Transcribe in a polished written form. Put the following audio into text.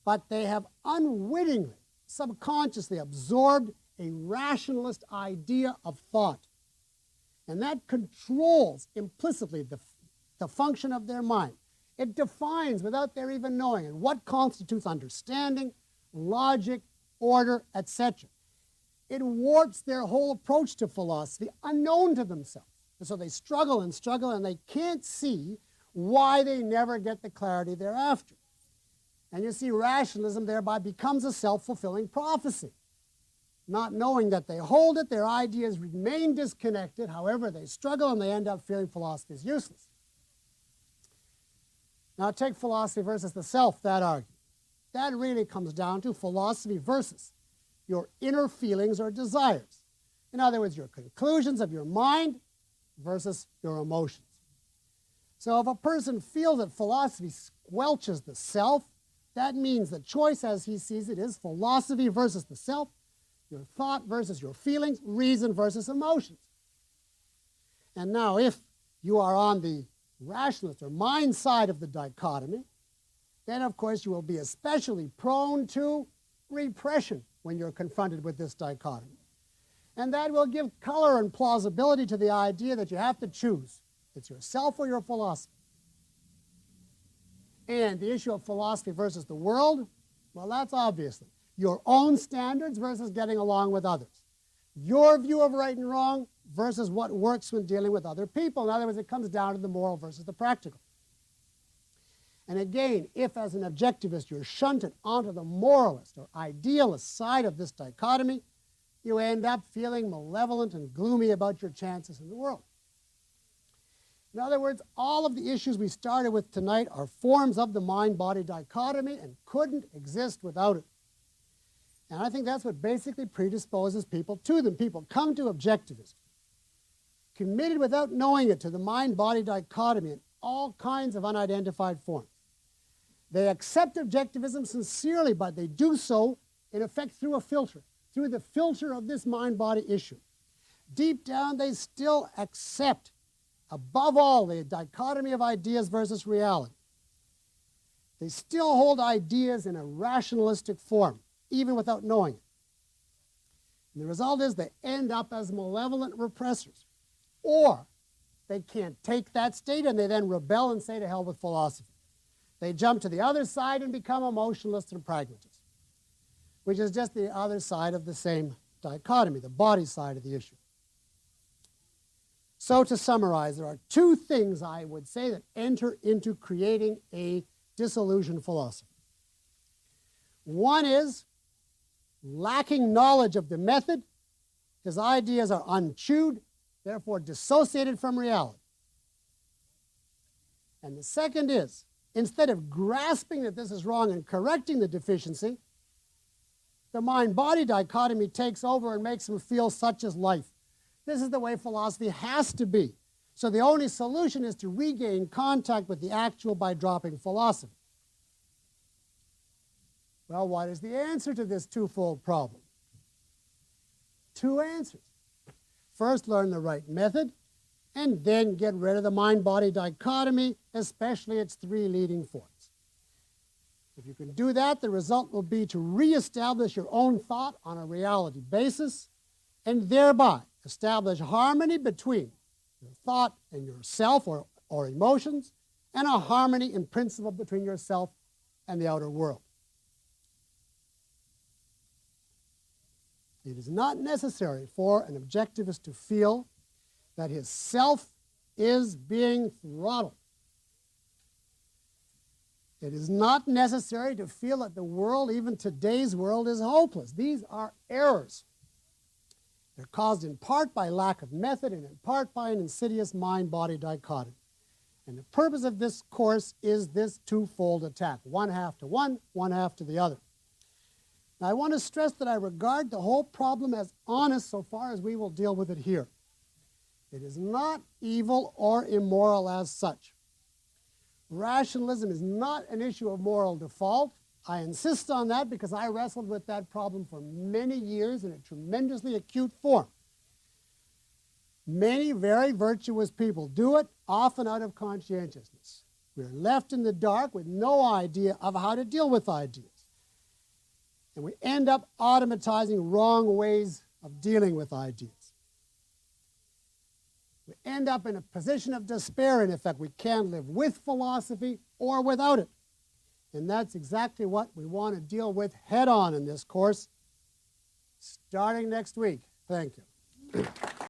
but they have unwittingly, subconsciously absorbed a rationalist idea of thought. And that controls implicitly the function of their mind. It defines, without their even knowing it, what constitutes understanding, logic, order, etc. It warps their whole approach to philosophy, unknown to themselves. And so they struggle, and they can't see why they never get the clarity they're after. And you see, rationalism thereby becomes a self-fulfilling prophecy. Not knowing that they hold it, their ideas remain disconnected. However, they struggle, and they end up feeling philosophy is useless. Now take philosophy versus the self, that argument. That really comes down to philosophy versus your inner feelings or desires. In other words, your conclusions of your mind versus your emotions. So if a person feels that philosophy squelches the self, that means the choice as he sees it is philosophy versus the self, your thought versus your feelings, reason versus emotions. And now if you are on the rationalist or mind side of the dichotomy, then of course you will be especially prone to repression when you're confronted with this dichotomy. And that will give color and plausibility to the idea that you have to choose. It's yourself or your philosophy. And the issue of philosophy versus the world, well, that's obviously your own standards versus getting along with others. Your view of right and wrong versus what works when dealing with other people. In other words, it comes down to the moral versus the practical. And again, if as an objectivist you're shunted onto the moralist or idealist side of this dichotomy, you end up feeling malevolent and gloomy about your chances in the world. In other words, all of the issues we started with tonight are forms of the mind-body dichotomy and couldn't exist without it. And I think that's what basically predisposes people to them. People come to objectivism, committed without knowing it to the mind-body dichotomy in all kinds of unidentified forms. They accept objectivism sincerely, but they do so, in effect, through a filter, through the filter of this mind-body issue. Deep down, they still accept, above all, the dichotomy of ideas versus reality. They still hold ideas in a rationalistic form, even without knowing it. And the result is they end up as malevolent repressors. Or they can't take that state and they then rebel and say to hell with philosophy. They jump to the other side and become emotionalists and pragmatists, which is just the other side of the same dichotomy, the body side of the issue. So to summarize, there are two things I would say that enter into creating a disillusioned philosophy. One is lacking knowledge of the method. His ideas are unchewed, therefore dissociated from reality. And the second is, instead of grasping that this is wrong and correcting the deficiency, the mind-body dichotomy takes over and makes him feel such is life. This is the way philosophy has to be. So the only solution is to regain contact with the actual by dropping philosophy. Well, what is the answer to this twofold problem? Two answers. First, learn the right method, and then get rid of the mind-body dichotomy, especially its three leading forms. If you can do that, the result will be to reestablish your own thought on a reality basis, and thereby establish harmony between your thought and yourself or emotions, and a harmony in principle between yourself and the outer world. It is not necessary for an objectivist to feel that his self is being throttled. It is not necessary to feel that the world, even today's world, is hopeless. These are errors. They're caused in part by lack of method and in part by an insidious mind-body dichotomy. And the purpose of this course is this twofold attack, one half to one half to the other. Now, I want to stress that I regard the whole problem as honest so far as we will deal with it here. It is not evil or immoral as such. Rationalism is not an issue of moral default. I insist on that because I wrestled with that problem for many years in a tremendously acute form. Many very virtuous people do it, often out of conscientiousness. We're left in the dark with no idea of how to deal with ideas. And we end up automatizing wrong ways of dealing with ideas. We end up in a position of despair, in effect. We can't live with philosophy or without it. And that's exactly what we want to deal with head on in this course, starting next week. Thank you.